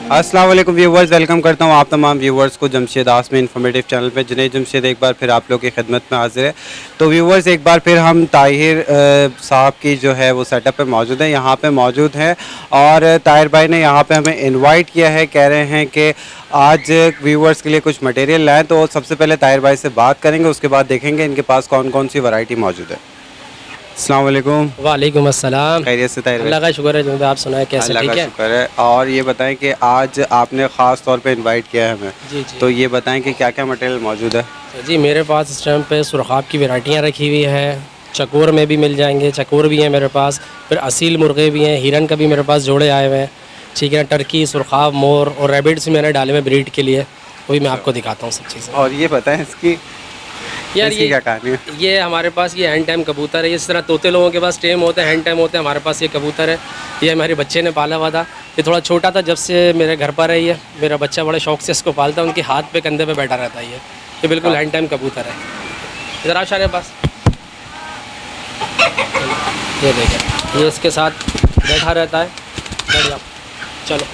अस्सलाम वालेकुम viewers, welcome करता हूँ आप तमाम व्यूवर्स को जमशेद आसमी इन्फॉर्मेटिव चैनल पे। जुनैद जमशेद एक बार फिर आप लोग की खिदमत में हाजिर है। तो व्यूवर्स, एक बार फिर हम ताहिर साहब की जो है वो सेटअप पे मौजूद है, यहाँ पे मौजूद हैं और ताहिर भाई ने यहाँ पे हमें इनवाइट किया है। कह रहे हैं कि आज व्यूवर्स के लिए कुछ मटेरियल लाएँ। तो सबसे पहले ताहिर भाई से बात करेंगे, उसके बाद देखेंगे इनके पास कौन कौन सी वैरायटी मौजूद है। अस्सलाम वालेकुम। वालेकुम अस्सलाम। खैरियत से ताहिर भाई? अल्लाह का शुक्र है। जो आप सुनाए कैसे? अल्लाह ठीक का है शुक्र है। और ये बताएं कि आज आपने ख़ास तौर पे इनवाइट किया है हमें, जी जी। तो ये बताएं कि क्या क्या मटेरियल मौजूद है। तो जी मेरे पास इस टाइम पे सुरखाब की वैरायटियाँ रखी हुई है। चकोर में भी मिल जाएंगे, चकोर भी हैं मेरे पास। फिर असील मुर्गे भी हैं, हिरन का भी मेरे पास जोड़े आए हुए हैं। ठीक है, टर्की, सुरखाब, मोर और रैबिट्स मैंने डाले हुए ब्रीड के लिए, वही मैं आपको दिखाता हूँ सब चीज़ें। और ये बताएं इसकी यार इसकी क्या कहानी है? ये हमारे पास ये हैंड टाइम कबूतर है। इस तरह तोते लोगों के पास टेम होते हैं, हैंड टाइम होते हैं, हमारे पास ये कबूतर है। ये हमारे बच्चे ने पाला हुआ था। ये थोड़ा छोटा था जब से मेरे घर पर है। ये मेरा बच्चा बड़े शौक से इसको पालता है, उनके हाथ पे कंधे पे बैठा रहता है। ये बिल्कुल हैंड टाइम कबूतर है। इधर आशा के पास ये देखें, ये इसके साथ बैठा रहता है। बढ़िया, चलो।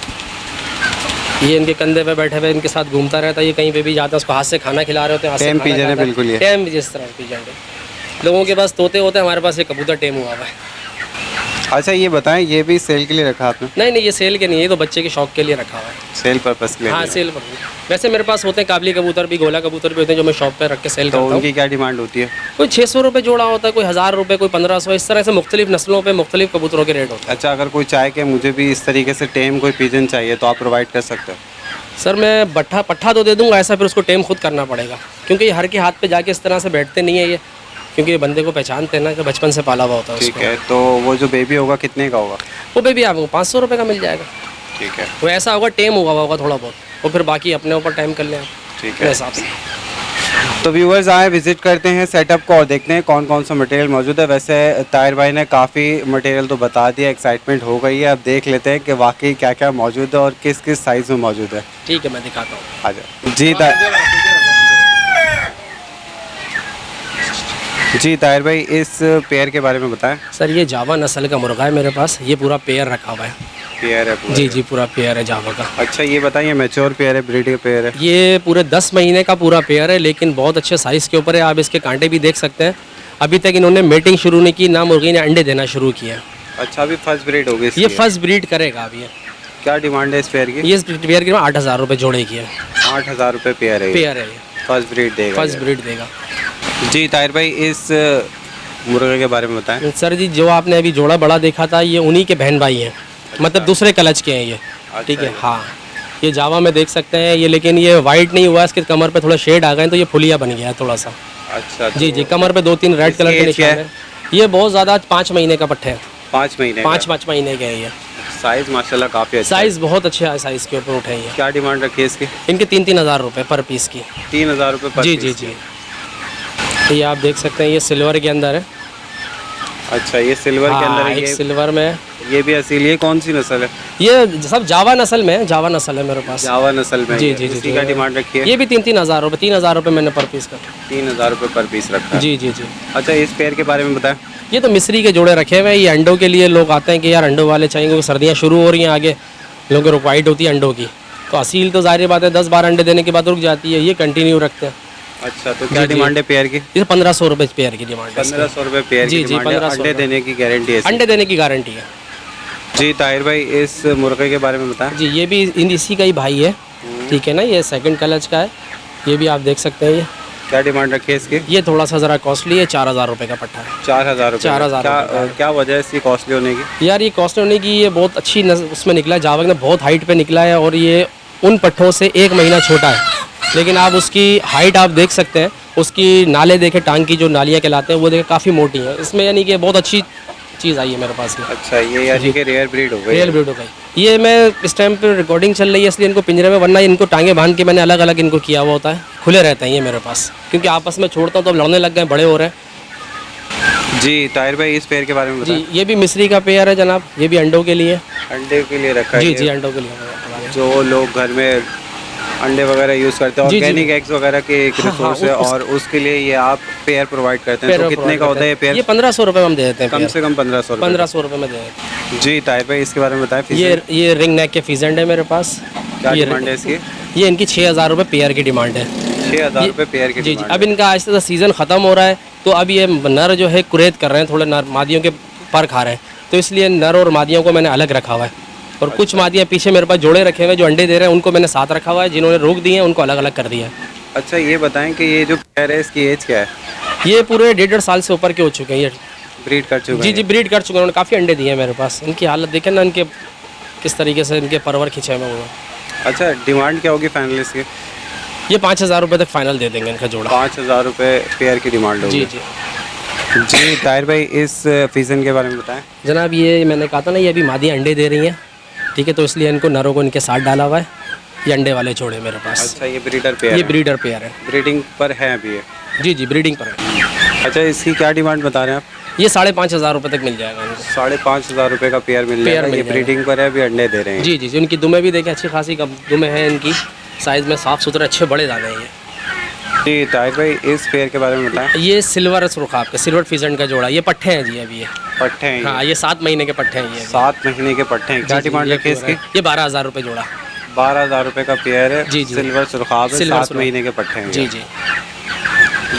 ये इनके कंधे पे बैठे हुए इनके साथ घूमता रहता है। ये कहीं पे भी जाता है, उसको हाथ से खाना खिला रहे होते हैं, हाथ से टेम खाना पिजन है खाता है। बिल्कुल ये। टेम जिस तरह पिजन है। लोगों के पास तोते होते हैं, हमारे पास ये कबूतर टेम हुआ हुआ है। अच्छा ये बताएं, ये भी सेल के लिए रखा आपने? नहीं नहीं, ये सेल के नहीं है, ये तो बच्चे के शौक के लिए रखा हुआ है। सेल पर्पस के लिए? हाँ, सेल पर। वैसे मेरे पास होते हैं काबली कबूतर भी, गोला कबूतर भी होते हैं, जो मैं शॉप पे रख के सेल तो करता हूँ। उनकी क्या डिमांड होती है? कोई 600 रुपये जोड़ा होता है, कोई 1000 रुपये, कोई 1500, इस तरह से मुख्तलिफ नस्लों पे मुख्तलिफ कबूतरों के रेट होते हैं। अच्छा, अगर कोई चाहे कि मुझे भी इस तरीके से टेम कोई पिजन चाहिए तो आप प्रोवाइड कर सकते हो? सर मैं पट्ठा तो दे दूंगा, ऐसा फिर उसको टेम खुद करना पड़ेगा, क्योंकि ये हर के हाथ पे जाके इस तरह से बैठते नहीं है ये, क्योंकि ये बंदे को पहचानते हैं ना कि बचपन से पाला हुआ होता है ठीक उसको। है, तो वो जो बेबी होगा कितने का होगा? वो बेबी आपको 500 रुपये का मिल जाएगा। ठीक है, वो ऐसा होगा टेम हुआ होगा थोड़ा बहुत, और फिर बाकी अपने ऊपर टाइम कर लें आप ठीक अपने है। हिसाब से। तो व्यूवर्स आए, विजिट करते हैं सेटअप को और देखते हैं कौन कौन सा मटेरियल मौजूद है। वैसे ताहिर भाई ने काफ़ी मटेरियल तो बता दिया, एक्साइटमेंट हो गई है। अब देख लेते हैं कि वाकई क्या क्या मौजूद है और किस किस साइज़ में मौजूद है। ठीक है, मैं दिखाता हूँ। आ जाओ जी ताहिर भाई, इस पेयर के बारे में बताएं। सर ये जावा नस्ल का मुर्गा है मेरे पास, ये पूरा पेयर रखा हुआ है। पेयर है पूरा? जी जी, पूरा पेयर है जावा का। अच्छा ये बताइए, मैच्योर पेयर है, ब्रीड का पेयर है? ये पूरे 10 महीने का पूरा पेयर है, लेकिन बहुत अच्छे साइज़ के ऊपर है। आप इसके कांटे भी देख सकते हैं। अभी तक इन्होंने मेटिंग शुरू नहीं की, ना मुर्गी ने अंडे देना शुरू किया। अच्छा, अभी फर्स्ट ब्रीड होगी ये फर्स्ट ब्रीड करेगा अभी। क्या डिमांड है इस पेयर की? ये पेयर की 8000 रुपये जोड़े की है। 8000 रुपये पेयर है? पेयर है ये, फर्स्ट ब्रीड देगा? फर्स्ट ब्रीड देगा। जी ताहिर भाई, इस मुर्गे के बारे में बताएं। सर जी, जो आपने अभी जोड़ा बड़ा देखा था, ये उन्हीं के बहन भाई हैं, मतलब दूसरे कलच के हैं ये। ठीक है, हाँ। ये जावा में देख सकते हैं ये, लेकिन ये वाइट नहीं हुआ, इसके कमर पे थोड़ा शेड आ गए, तो ये फुलिया बन गया है थोड़ा सा। अच्छा जी जी, कमर पे 2-3 रेड कलर के निशान है। ये बहुत ज़्यादा 5 महीने का पट्टे है। 5 महीने? 5 महीने के हैं ये। साइज माशाल्लाह काफ़ी अच्छा साइज़ बहुत अच्छा है, साइज़ के ऊपर उठे ये। क्या डिमांड रखी है इसकी? इनके 3-3 हज़ार रुपये पर पीस की। 3000 रुपये पर जी पीस? जी जी। ये आप देख सकते हैं, ये सिल्वर के अंदर है। अच्छा, ये सिल्वर के अंदर है? एक ये सिल्वर में। ये भी असील? ये कौन सी नस्ल है? ये सब जावा नस्ल में है, जावा नस्ल है मेरे पास। जावा नस्ल में? जी ये? जी जी। इसकी क्या डिमांड रखी है? ये भी 3-3 हज़ार रुपये, 3000 रुपये मैंने पर पीस का। 3000 रुपये पर पीस रखा है? जी जी जी। अच्छा, इस पेयर के बारे में बताएं। ये तो मिस्री के जोड़े रखे हुए हैं। ये अंडों के लिए लोग आते हैं कि यार अंडों वाले चाहिए, क्योंकि सर्दियाँ शुरू हो रही हैं, आगे लोगों की रिक्वायर्ड होती है अंडों की। तो असील तो ज़ाहिर बात है 10-12 अंडे देने के बाद रुक जाती है, ये कंटिन्यू रखते हैं। अच्छा, तो क्या डिमांड है पेयर की? ये 1500 रुपये पेयर की डिमांड है। 1500 रुपये पेयर की जी जी, डिमांड है। 1500 अंडे देने की गारंटी है? अंडे देने की गारंटी है। जी ताहिर भाई, इस मुर्गे के बारे में बताएं। जी, ये भी इसी का ही भाई है। ठीक है ना, ये सेकंड कलच का है। ये भी आप देख सकते हैं। ये क्या डिमांड रखी है इसकी? ये थोड़ा सा ज़रा कॉस्टली है, 4000 रुपये का पट्टा है। 4000 रुपये? 4000 क्या वजह है इसकी कॉस्टली होने की? यार ये कॉस्ट होने की, ये बहुत अच्छी उसमें निकला है, जावा ने बहुत हाइट पे निकला है, और ये उन पट्ठों से 1 महीना छोटा है, लेकिन आप उसकी हाइट आप देख सकते हैं। उसकी नाले देखें, टांग की जो नालियाँ कहलाते हैं वो देखें, काफ़ी मोटी हैं इसमें, यानी कि बहुत अच्छी चीज़ आई है मेरे पास ये। अच्छा, ये यानी कि रेयर ब्रीड हो गई? रियल ब्रीड हो गई। ये मैं इस टाइम पे रिकॉर्डिंग चल रही है इसलिए इनको पिंजरे में, वरना इनको टांगे बांध के मैंने अलग अलग इनको किया हुआ होता है, खुले रहते हैं ये मेरे पास, क्योंकि आपस में छोड़ता हूँ तो अब लड़ने लग गए, बड़े हो रहे हैं। जी ताहिर भाई, इस पेयर के बारे में बताएं। जी, ये भी मिस्री का पेयर है जनाब, ये भी अंडों के लिए। अंडे के लिए रखा है? जी जी, अंडों के लिए। जो लोग घर में अंडे वगैरह यूज़ करते हैं, ऑर्गेनिक एग्स वगैरह के एक रिसोर्स है, और उसके लिए ये आप पेयर प्रोवाइड करते हैं। तो कितने का होता है ये पेयर? ये 1500 रुपये हम दे देते हैं। कम से कम 1500 रुपये में दे देते हैं। जी ताहिर भाई, इसके बारे में बताएं। ये रिंग नेक के फिजेंट है मेरे पास। क्या ये डिमांड है इसकी? ये इनकी 6,000 रुपये पेयर की डिमांड है। 6,000 रुपये पेयर की जी जी, डिमांड अब इनका आहिस्ता आहिस्ता सीज़न ख़त्म हो रहा है, तो अब ये नर जो है कुरेद कर रहे हैं, थोड़े नर मादियों के पर खा रहे हैं, तो इसलिए नर और मादियों को मैंने अलग रखा हुआ है। और कुछ मादियाँ पीछे मेरे पास जोड़े रखे हुए हैं जो अंडे दे रहे हैं, उनको मैंने साथ रखा हुआ है, जिन्होंने रोक दिए हैं उनको अलग अलग कर दिया है। अच्छा ये बताएं कि ये जो पेयर है इसकी एज क्या है? ये पूरे 1.5 साल से ऊपर के हो चुके हैं ये। ब्रीड कर चुके जी हैं? जी, ब्रीड कर चुके हैं, उन्होंने काफ़ी अंडे दिए हैं मेरे पास। इनकी हालत देखें ना, इनके किस तरीके से इनके परवर खींचे हुए हैं। अच्छा डिमांड क्या होगी फाइनल इसकी? ये 5,000 रुपये तक फाइनल दे देंगे इनका जोड़ा। 5,000 रुपये पेयर की डिमांड होगी। जी जी जी ताहिर भाई इस फीजन के बारे में बताएं। जनाब, ये मैंने कहा था ना, ये अभी मादियाँ अंडे दे रही हैं, ठीक है, तो इसलिए इनको नरों को इनके साथ डाला हुआ है। ये अंडे वाले जोड़े मेरे पास। अच्छा ये ब्रीडर पेयर ये है? ब्रीडर पेयर है। ब्रीडिंग पर है अभी ये? जी जी, ब्रीडिंग पर है। अच्छा इसकी क्या डिमांड बता रहे हैं आप? ये 5,500 रुपये तक मिल जाएगा इनको। 5,500 रुपये का पेयर मिल पेयर जाएगा। मिल ये जाएगा। ब्रीडिंग पर है, अभी अंडे दे रहे हैं। जी जी जी, उनकी दुमें भी देखें, अच्छी खासी कम दुमें हैं इनकी, साइज़ में साफ़ सुथरे अच्छे बड़े दाने हैं ये। जी ताहिर भाई इस पेयर के बारे में बताएं। ये सिल्वर सुरखाब का सिल्वर फिजेंट का जोड़ा, ये पट्ठे हैं जी अभी ये। पट्टे हैं ये? हाँ, ये 7 महीने के पट्ठे हैं ये। 7 महीने के पट्टे हैं। क्या जी, जी, डिमांड ये रखी है पूरा इसकी? ये 12,000 रुपये जोड़ा। 12,000 रुपये का पेयर है। जी, जी। सिल्वर सुरखाब है, सिल्वर 7 सुरखाब। महीने के पट्टे हैं जी ये। जी,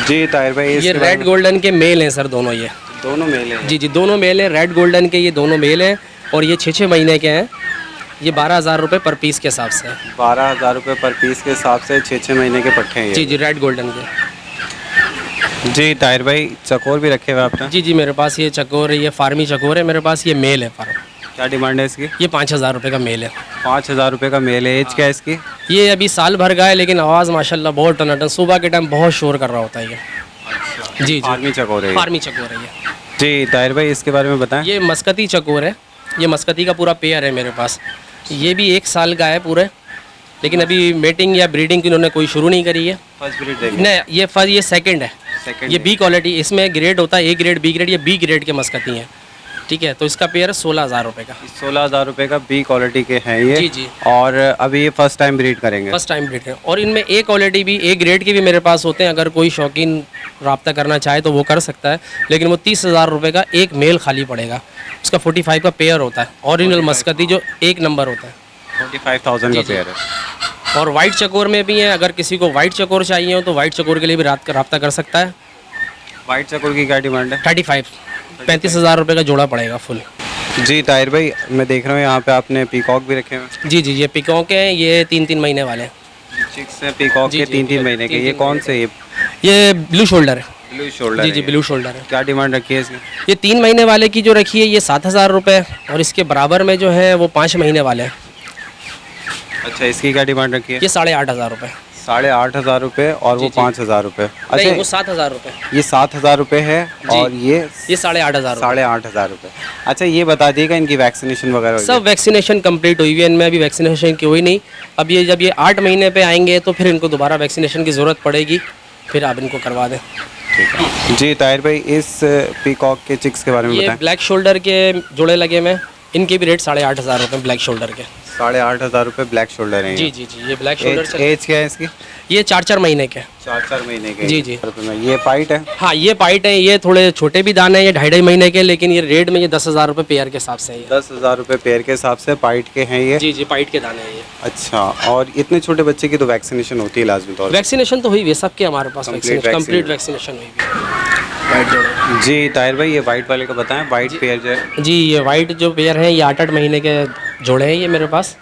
जी ताहिर भाई ये इसके बारे रेड में- गोल्डन के मेल हैं सर, दोनों ये। दोनों मेल हैं? जी जी, दोनों मेल हैं, रेड गोल्डन के ये दोनों मेल हैं, और ये 6 महीने के हैं। ये 12,000 रुपये पर पीस के हिसाब से है। 12,000 रुपये पर पीस के हिसाब से 6 महीने के पट्टे हैं ये। जी जी, रेड गोल्डन के। जी ताहिर भाई चकोर भी रखे हुए आपने? जी जी, मेरे पास ये चकोर है, ये फार्मी चकोर है मेरे पास, ये मेल है फार्म। क्या डिमांड है इसकी? ये 5,000 रुपये का मेल है। 5,000 रुपये का मेल है। एज क्या है इसकी? ये अभी साल भर का है, लेकिन आवाज़ माशाल्लाह बहुत टनाटन, सुबह के टाइम बहुत शोर कर रहा होता है ये। जी जी, आर्मी चकोर है ये? फार्मी चकोर है ये। जी ताहिर भाई इसके बारे में बताएं। ये मस्कती चकोर है, ये मस्कती का पूरा पेयर है मेरे पास। ये भी 1 साल का है पूरे, लेकिन अभी मेटिंग या ब्रीडिंग की इन्होंने कोई शुरू नहीं करी है। फर्स्ट ब्रीड देंगे? नहीं, ये सेकंड है। सेकंड ये बी क्वालिटी, इसमें ग्रेड होता है, ए ग्रेड, बी ग्रेड, ये बी ग्रेड के मस्कती हैं, ठीक है। तो इसका पेयर है 16,000 रुपये का। 16,000 रुपये का बी क्वालिटी के हैं ये। जी, जी। और अभी ये फर्स्ट टाइम ब्रीड करेंगे? फर्स्ट टाइम ब्रीड है, और इनमें ए क्वालिटी भी, ए ग्रेड के भी मेरे पास होते हैं। अगर कोई शौकीन रब्ता करना चाहे तो वो कर सकता है, लेकिन वो 30,000 रुपये का एक मेल खाली पड़ेगा। उसका 45 का पेयर होता है, ओरिजिनल मस्कती जो 1 नंबर होता है। 45,000 का जी, जी। पेयर है। और वाइट चकोर में भी है, अगर किसी को वाइट चकोर चाहिए हो तो वाइट चकोर के लिए भी रब्ता कर सकता है। वाइट चकोर की क्या डिमांड है? 35,000 रुपये का जोड़ा पड़ेगा फुल। जी ताहिर भाई मैं देख रहा हूँ यहाँ पे आपने पीकॉक भी रखे हुए जी जी, ये पिकॉक हैं, ये 3-3 महीने वाले हैं। हैं। चिक्स हैं पीकॉक जी, के जी, 3-3 महीने के। ये 3-3 कौन से? ये ब्लू शोल्डर है। ब्लू शोल्डर जी है जी, ये? ब्लू शोल्डर है। क्या डिमांड रखी है इसकी? ये 3 महीने वाले की जो रखी है ये 7,000 रुपये, और इसके बराबर में जो है वो 5 महीने वाले हैं, अच्छा इसकी क्या डिमांड रखी है? ये 8,500 रुपये। 8,500 रुपये और वो जी, जी। 5,000 रुपये। नहीं, वो अच्छा 7,000 रुपये। ये 7,000 रुपये है और ये ये 8,500 रुपये। 8,500 रुपये। अच्छा ये बता दिएगा इनकी वैक्सीनेशन वगैरह हुई है? सब वैक्सीनेशन कंप्लीट हुई हुई है, इनमें अभी वैक्सीनेशन की हुई नहीं। अब ये जब ये 8 महीने पे आएंगे तो फिर इनको दोबारा वैक्सीनेशन की ज़रूरत पड़ेगी, फिर आप इनको करवा दें। जी ताहिर भाई इस पीकॉक के चिक्स के बारे में ये बताएं। ब्लैक शोल्डर के जोड़े लगे हुए हैं, इनके भी रेट 8,500 रुपये ब्लैक शोल्डर के। 8,500 रुपये ब्लैक शोल्डर हैं जी जी जी, ये ब्लैक शोल्डर एज क्या है इसकी? ये 4-4 महीने के। 4-4 महीने के? जी, जी। रुपये में। ये पाइट है? हाँ, ये पाइट है, ये थोड़े छोटे भी दाने हैं, ये 2.5 महीने के, लेकिन ये रेट में ये 10,000 रुपये पेयर के हिसाब से है ये। 10,000 रुपये पेयर के हिसाब से पाइट के हैं ये? जी जी, पाइट के दाने हैं ये। अच्छा और इतने छोटे बच्चे की तो वैक्सीनेशन होती है लाजमी तौर वैक्सीनेशन तो हुई हुई है सबके हमारे पास, Complete कंप्लीट वैक्सीनेशन हुई हुई है। वाइट जोड़े। पर। जी ताहिर भाई ये वाइट वाले का बताएं। वाइट पेयर जो है? जी, ये वाइट जो पेयर हैं ये 8-8 महीने के जोड़े हैं ये मेरे पास।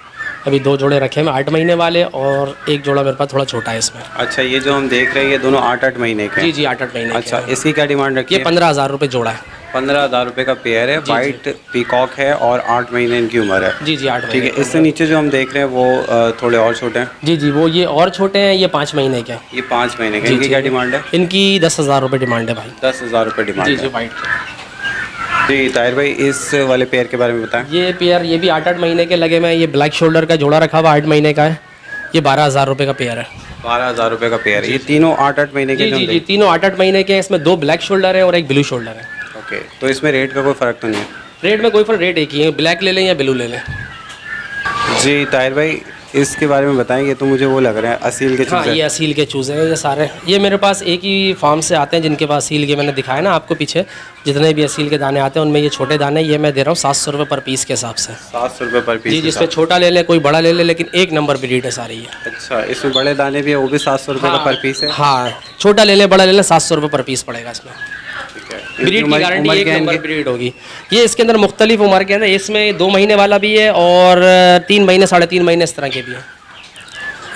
अभी 2 जोड़े रखे हैं 8 महीने वाले, और एक जोड़ा मेरे पास थोड़ा छोटा है इसमें। अच्छा ये जो हम देख रहे हैं ये दोनों 8-8 महीने के जी हैं? जी, 8-8 महीने अच्छा के हैं। इसकी क्या डिमांड रखी ये है? 15,000 रुपये जोड़ा है। 15,000 रुपये का पेयर है। वाइट पीकॉक है और 8 महीने इनकी उम्र है। जी जी, 8 ठीक है। महीने। इससे नीचे जो हम देख रहे हैं वो थोड़े और छोटे हैं। जी जी, वो ये और छोटे हैं, ये 5 महीने के हैं। ये 5 महीने के। जी, इनकी जी। क्या डिमांड है? इनकी 10,000 रुपये डिमांड है भाई। 10,000 रुपये जी डिमांड जी, है। वाइट के। जी ताहिर भाई इस वाले पेयर के बारे में बताएं। ये पेयर ये भी 8-8 महीने के लगे हुए हैं। ये ब्लैक शोल्डर का जोड़ा रखा हुआ 8 महीने का है, ये 12,000 रुपये का पेयर है। 12,000 रुपये का पेयर है। ये तीनों 8-8 महीने के जी जो जी हम जी, देख- तीनों 8-8 महीने के हैं। इसमें 2 ब्लैक शोल्डर है और एक ब्लू शोल्डर है। ओके तो इसमें रेट का कोई फ़र्क तो नहीं है? रेट में कोई फर्क, रेट एक ही है, ब्लैक ले लें या ब्लू ले लें। जी ताहिर भाई इसके बारे में बताएंगे तो मुझे वो लग रहा है असील के हाँ, चूजे। ये असील के चूज़े हैं ये सारे। ये मेरे पास एक ही फार्म से आते हैं जिनके पास असील के, मैंने दिखाया ना आपको पीछे, जितने भी असील के दाने आते हैं उनमें ये छोटे दाने, ये मैं दे रहा हूँ 700 रुपये पर पीस के हिसाब से। 700 रुपये पर पीस जी, के जिसमें साथ। छोटा ले ले कोई बड़ा ले ले, लेकिन एक नंबर ब्रीड है सारी ये। अच्छा, इसमें बड़े दाने भी है, वो भी 700 रुपये का पर पीस है। हाँ, छोटा ले ले बड़ा ले ले 700 रुपये पर पीस पड़ेगा इसमें। ठीक है। ब्रीड की उम्र- गारंटी उम्र एक क्या है नंबर इनकी? ब्रीड होगी। ये इसके अंदर मुख्तलिफ उम्र के अंदर, इसमें 2 महीने वाला भी है और 3 महीने 3.5 महीने इस तरह के भी हैं।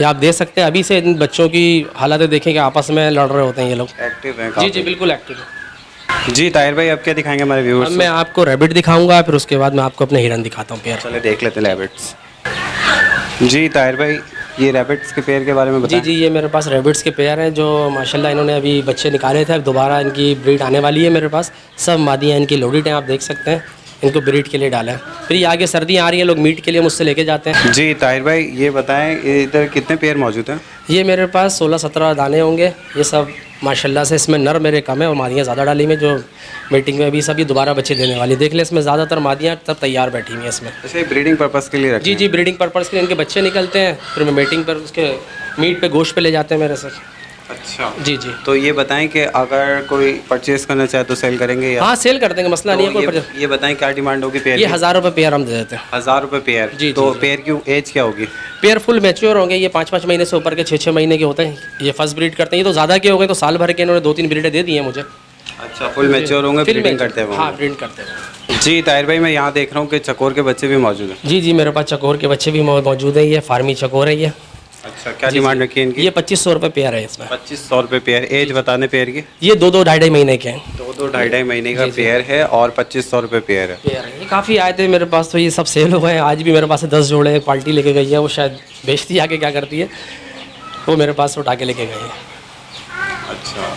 ये आप दे सकते हैं। अभी से इन बच्चों की हालतें देखें कि आपस में लड़ रहे होते हैं ये लोग। एक्टिव है जी काफी। जी, बिल्कुल एक्टिव है। जी ताहिर भाई, अब क्या दिखाएंगे हमारे अब व्यूअर्स? मैं आपको रैबिट दिखाऊंगा, फिर उसके बाद मैं आपको अपने हिरन दिखाता हूँ पेयर। चले देख लेते हैं रैबिट्स। जी ताहिर भाई, ये रैबिट्स के पेयर के बारे में जी बताएं। जी, ये मेरे पास रैबिट्स के पेयर हैं जो माशाल्लाह इन्होंने अभी बच्चे निकाले थे। अब दोबारा इनकी ब्रीड आने वाली है मेरे पास। सब मादियाँ इनकी लोडेड हैं, आप देख सकते हैं। इनको ब्रीड के लिए डाला है। फिर ये आगे सर्दियाँ आ रही हैं, लोग मीट के लिए मुझसे लेके जाते हैं। जी ताहिर भाई, ये बताएं इधर कितने पेयर मौजूद हैं? ये मेरे पास 16-17 दाने होंगे। ये सब माशाल्लाह से, इसमें नर मेरे कम है और मादियाँ ज़्यादा डाली में, जो मीटिंग में अभी सब ये दोबारा बच्चे देने वाली। देख ले, इसमें ज़्यादातर मादियाँ तब तैयार बैठी हुई हैं इसमें। अच्छा, ये ब्रीडिंग पर्पस के लिए रखें? जी जी, ब्रीडिंग पर्पज़ के लिए इनके बच्चे निकलते हैं, फिर मैं मीटिंग पर उसके मीट पे गोश्त पे ले जाते हैं मेरे से। अच्छा, जी जी, तो ये बताएं कि अगर कोई परचेज करना चाहे तो सेल करेंगे या? हाँ सेल कर देंगे, मसला नहीं है कोई। ये बताएं क्या डिमांड होगी पेयर ये की? 1000 रुपये पेयर हम दे देते हैं। 1000 रुपये पेयर। जी, तो जी। पेयर की एज क्या होगी? पेयर फुल मैच्योर होंगे। ये 5-5 महीने से ऊपर के 6-6 महीने के होते हैं। ये फर्स्ट ब्रीड करते हैं। ये तो ज़्यादा के हो गए, तो साल भर के इन्होंने 2-3 ब्रीडें दे दी हैं मुझे। अच्छा, फुल मैच्योर होंगे, फिर ब्रीडिंग मैं- करते हैं वो? हाँ, ब्रीड करते हैं। जी ताहिर भाई, मैं यहाँ देख रहा हूँ कि चकोर के बच्चे भी मौजूद हैं। जी जी, मेरे पास चकोर के बच्चे भी मौजूद हैं। ये फार्मी चकोर है ये। अच्छा, क्या डिमांड रखी है इनकी? ये 2500 रुपये पेयर है इसमें। 2500 रुपये पेयर। एज बताने पेयर की? ये 2-2 ढाई-ढाई महीने के हैं। 2-2 ढाई-ढाई महीने का पेयर है और 2500 रुपये पेयर है। पेयर है। ये काफ़ी आए थे मेरे पास, तो ये सब सेल हुए हैं। आज भी मेरे पास से 10 जोड़े हैं। पार्टी लेके गई है, वो शायद बेचती आके क्या करती है, वो मेरे पास से उठा के लेके गई है। अच्छा,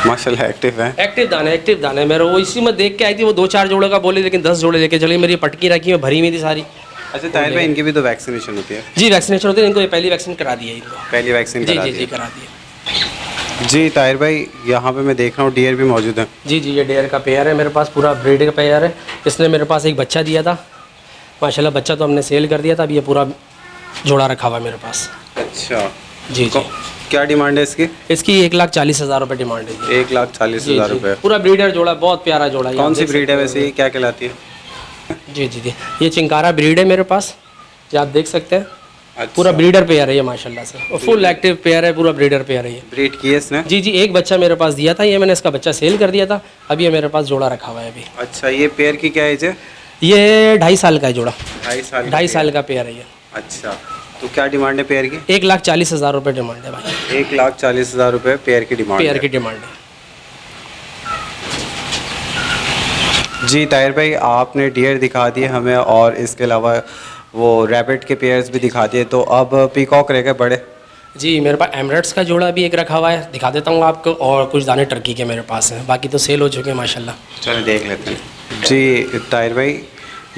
माशाल्लाह एक्टिव है। एक्टिव दाने मेरे, वो इसी में देख के आई थी। वो 2-4 जोड़े का बोली, लेकिन 10 जोड़े लेके चली। मेरी पटकी रखी है, भरी हुई थी सारी। अच्छा ताहिर भाई, इनकी भी तो वैक्सीनेशन होती है? जी, वैक्सीनेशन होती है इनको। ये पहली वैक्सीन करा दी है इनको। पहली वैक्सीन जी करा जी दी जी, है। करा दी है। जी ताहिर भाई, यहाँ पे मैं देख रहा हूँ डियर भी मौजूद है। जी जी, ये डेयर का पेयर है मेरे पास, पूरा ब्रीड का पेयर है। इसने मेरे पास एक बच्चा दिया था, माशाल्लाह बच्चा तो हमने सेल कर दिया था। अभी ये पूरा जोड़ा रखा हुआ है मेरे पास। अच्छा जी जी, क्या डिमांड है इसकी? इसकी 1,40,000 रुपये डिमांड है जी। 1,40,000 जी, रुपये। पूरा ब्रीडर जोड़ा, बहुत प्यारा जोड़ा है। कौन आप सी देख ब्रीड है सकते वैसे, ये क्या कहलाती है? हैं। जी जी जी, ये चिंकारा ब्रीड है मेरे पास, जो आप देख सकते हैं। अच्छा, पूरा ब्रीडर पेयर है ये माशाल्लाह से, और फुल एक्टिव पेयर है, पूरा ब्रीडर पेयर है ये। ब्रीड की है इसने? जी जी, एक बच्चा मेरे पास दिया था, ये मैंने इसका बच्चा सेल कर दिया था। अभी ये मेरे पास जोड़ा रखा हुआ है अभी। अच्छा, ये पेयर की क्या एज है? ये 2.5 साल का है जोड़ा। 2.5 साल? 2.5 साल का पेयर है ये। अच्छा, तो क्या डिमांड है पेयर की? 1,40,000 रुपये डिमांड है भाई। 1,40,000 रुपये पेयर की डिमांड पेयर है। की डिमांड है। जी ताहिर भाई, आपने डियर दिखा दिए हमें और इसके अलावा वो रैबिट के पेयर्स भी दिखा दिए, तो अब पीकॉक रह गए बड़े। जी, मेरे पास एमरेट्स का जोड़ा भी एक रखा हुआ है, दिखा देता हूँ आपको। और कुछ दाने टर्की के मेरे पास हैं, बाकी तो सेल हो चुके हैं माशाल्लाह। चलो देख लेते हैं। जी ताहिर भाई,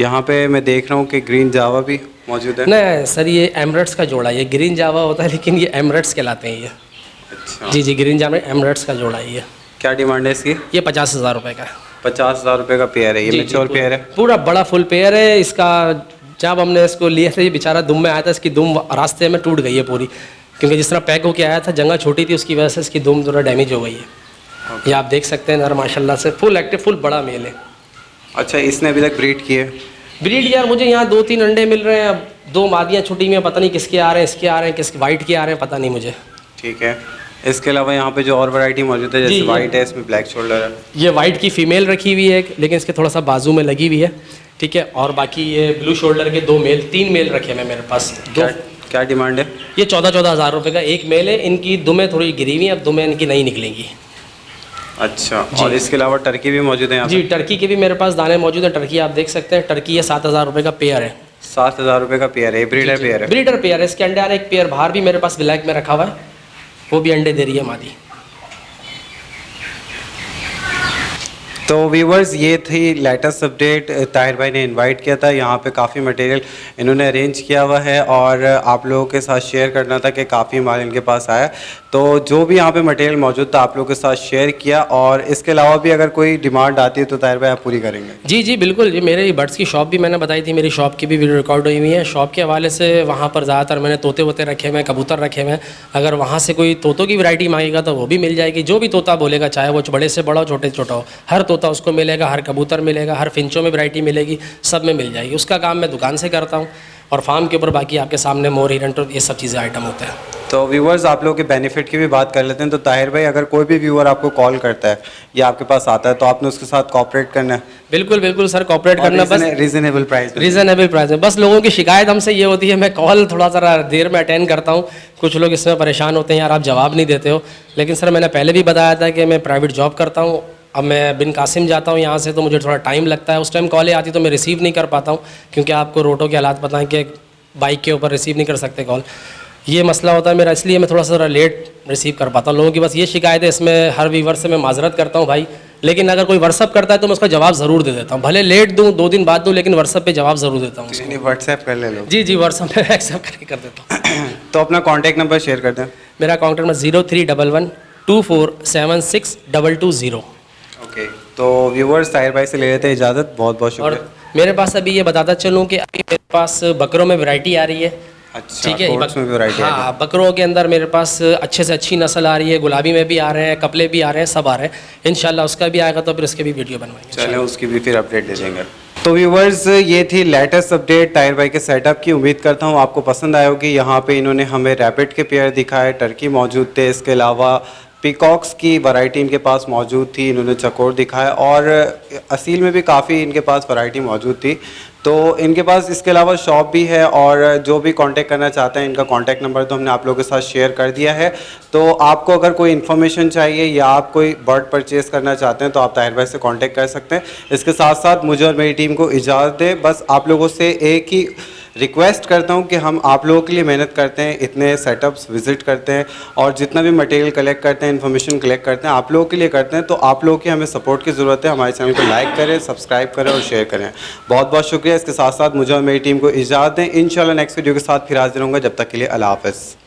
यहाँ पे मैं देख रहा हूँ कि ग्रीन जावा भी मौजूद है। नहीं सर, ये एमरेट्स का जोड़ा है। ये ग्रीन जावा होता है, लेकिन ये एमरेट्स कहलाते हैं ये। अच्छा, जी जी, ग्रीन जावा एमरेट्स का जोड़ा है ये। क्या डिमांड है इसकी? ये 50,000 रुपये का है। 50,000 रुपये का पेयर है। ये जी, जी, मेच्योर पेयर है? पूरा बड़ा फुल पेयर है इसका। जब हमने इसको लिया था, ये बेचारा दुम में आया था, इसकी दुम रास्ते में टूट गई है पूरी, क्योंकि जिस तरह पैक होके आया था, जगह छोटी थी, उसकी वजह से इसकी दुम थोड़ा डैमेज हो गई है। ये आप देख सकते हैं, नर माशाल्लाह से फुल एक्टिव, फुल बड़ा मेल है। अच्छा, इसने अभी तक ब्रीड की है? ब्रीड यार, मुझे यहाँ 2-3 अंडे मिल रहे हैं। अब 2 मादियाँ छुट्टी में, पता नहीं किसके आ रहे हैं, इसके आ रहे हैं, किसके वाइट के आ रहे हैं, पता नहीं मुझे। ठीक है। इसके अलावा यहाँ पे जो और वैरायटी मौजूद है, जैसे जी, वाइट है, इसमें ब्लैक शोल्डर है। ये वाइट की फ़ीमेल रखी हुई है, लेकिन इसके थोड़ा सा बाजू में लगी हुई है, ठीक है। और बाकी ये ब्लू शोल्डर के 3 मेल रखे हैं मेरे पास। क्या क्या डिमांड है? ये 14-14 हज़ार रुपये का एक मेल है। इनकी दुमें थोड़ी गिरी हुई हैं, अब दुमें इनकी नहीं निकलेंगी। अच्छा, और इसके अलावा टर्की भी मौजूद है यहाँ पे? जी, टर्की के भी मेरे पास दाने मौजूद हैं। टर्की आप देख सकते हैं, टर्की ये 7,000 रुपये का पेयर है। 7,000 रुपये का पेयर है? ब्रीडर पेयर है? ब्रीडर पेयर है। इसके अंडे आ रहे, एक पेयर बाहर भी मेरे पास ब्लैक में रखा हुआ है, वो भी अंडे दे रही है मादी। तो व्यूवर्स ये थी लेटेस्ट अपडेट। ताहिर भाई ने इनवाइट किया था, यहाँ पे काफ़ी मटेरियल इन्होंने अरेंज किया हुआ है और आप लोगों के साथ शेयर करना था कि काफ़ी माल इनके पास आया। तो जो भी यहाँ पे मटेरियल मौजूद था आप लोगों के साथ शेयर किया, और इसके अलावा भी अगर कोई डिमांड आती है तो ताहिर भाई आप पूरी करेंगे? जी जी बिल्कुल। ये मेरे बर्ड्स की शॉप भी मैंने बताई थी, मेरी शॉप की भी वीडियो रिकॉर्ड हुई हुई है। शॉप के हवाले से वहाँ पर ज़्यादातर मैंने तोते वोते रखे हुए हैं, कबूतर रखे हुए हैं। अगर वहाँ से कोई तोतों की वैरायटी मांगेगा तो वो भी मिल जाएगी। जो भी तोता बोलेगा, चाहे वो बड़े से बड़ा हो छोटे से छोटा हो, हर तोता उसको मिलेगा, हर कबूतर मिलेगा, हर फिंचों में वैरायटी मिलेगी, सब में मिल जाएगी। उसका काम मैं दुकान से करता हूँ और फार्म के ऊपर बाकी आपके सामने मोर, हिरन, ये सब चीज़ें आइटम होते हैं। तो व्यूवर्स आप लोगों के बेनिफिट की भी बात कर लेते हैं। तो ताहिर भाई अगर कोई भी व्यूअर आपको कॉल करता है या आपके पास आता है तो आपने उसके साथ कॉपरेट करना है? बिल्कुल बिल्कुल सर, कॉपरेट करना, बस रीजनेबल प्राइस, रीज़नेबल प्राइस में। बस लोगों की शिकायत हमसे ये होती है, मैं कॉल थोड़ा सा देर में अटेंड करता हूँ, कुछ लोग इसमें परेशान होते हैं, यार आप जवाब नहीं देते हो। लेकिन सर मैंने पहले भी बताया था कि मैं प्राइवेट जॉब करता हूँ। अब मैं बिन कासिम जाता हूँ यहाँ से तो मुझे थोड़ा टाइम लगता है, उस टाइम कॉलें आती तो मैं रिसीव नहीं कर पाता हूँ, क्योंकि आपको रोडों के हालात पता है कि बाइक के ऊपर रिसीव नहीं कर सकते कॉल, ये मसला होता है मेरा, इसलिए मैं थोड़ा सा लेट रिसीव कर पाता हूँ। लोगों की बस ये शिकायत है, इसमें हर व्यूवर से मैं माजरत करता हूँ भाई। लेकिन अगर कोई व्हाट्सअप करता है तो मैं उसका जवाब ज़रूर दे देता हूँ, भले लेट दूँ, 2 दिन बाद दूँ, लेकिन व्हाट्सअप पे जवाब ज़रूर देता हूँ। व्हाट्सएप कर ले लो? जी जी, व्हाट्सअप पे एक्सेप्ट करके कर देता हूँ। तो अपना कॉन्टैक्ट नंबर शेयर कर दें। मेरा कॉन्टैक्ट नंबर 0311 2476 ओके, तो व्यूवर्स ताहिर भाई से ले लेते हैं इजाज़त। बहुत बहुत शुक्रिया। और मेरे पास अभी ये बताता चलूँ कि अभी मेरे पास बकरों में वैरायटी आ रही है। अच्छा, ठीक है, कोट्स में भी वैरायटी हाँ, बकरों के अंदर मेरे पास अच्छे से अच्छी नस्ल आ रही है, गुलाबी में भी आ रहे हैं, कपले भी आ रहे हैं, सब आ रहे हैं। इंशाल्लाह उसका भी आएगा तो फिर उसके भी वीडियो बनवाएंगे। चलें, उसकी भी फिर अपडेट दे देंगे। तो व्यूवर्स ये थी लेटेस्ट अपडेट ताहिर भाई के सेटअप की। उम्मीद करता हूँ आपको पसंद आया होगी। यहाँ पे इन्होंने हमें रैबिट के पेयर दिखाए, टर्की मौजूद थे, इसके अलावा पीकॉक्स की वैरायटी इनके पास मौजूद थी, इन्होंने चकोर दिखाया, और असील में भी काफ़ी इनके पास वैरायटी मौजूद थी। तो इनके पास इसके अलावा शॉप भी है, और जो भी कांटेक्ट करना चाहते हैं इनका कांटेक्ट नंबर तो हमने आप लोगों के साथ शेयर कर दिया है। तो आपको अगर कोई इन्फॉर्मेशन चाहिए या आप कोई बर्ड परचेज़ करना चाहते हैं तो आप ताहिर भाई से कांटेक्ट कर सकते हैं। इसके साथ साथ मुझे और मेरी टीम को इजाज़त दें। बस आप लोगों से एक ही रिक्वेस्ट करता हूं कि हम आप लोगों के लिए मेहनत करते हैं, इतने सेटअप्स विज़िट करते हैं और जितना भी मटेरियल कलेक्ट करते हैं, इन्फॉर्मेशन कलेक्ट करते हैं, आप लोगों के लिए करते हैं। तो आप लोगों की हमें सपोर्ट की ज़रूरत है। हमारे चैनल को लाइक करें, सब्सक्राइब करें और शेयर करें। बहुत बहुत शुक्रिया। इसके साथ साथ मुझे और मेरी टीम को इजाज़त दें। इंशाल्लाह नेक्स्ट वीडियो के साथ फिर हाजिर होंगे। जब तक के लिए अल्लाह हाफ़िज़।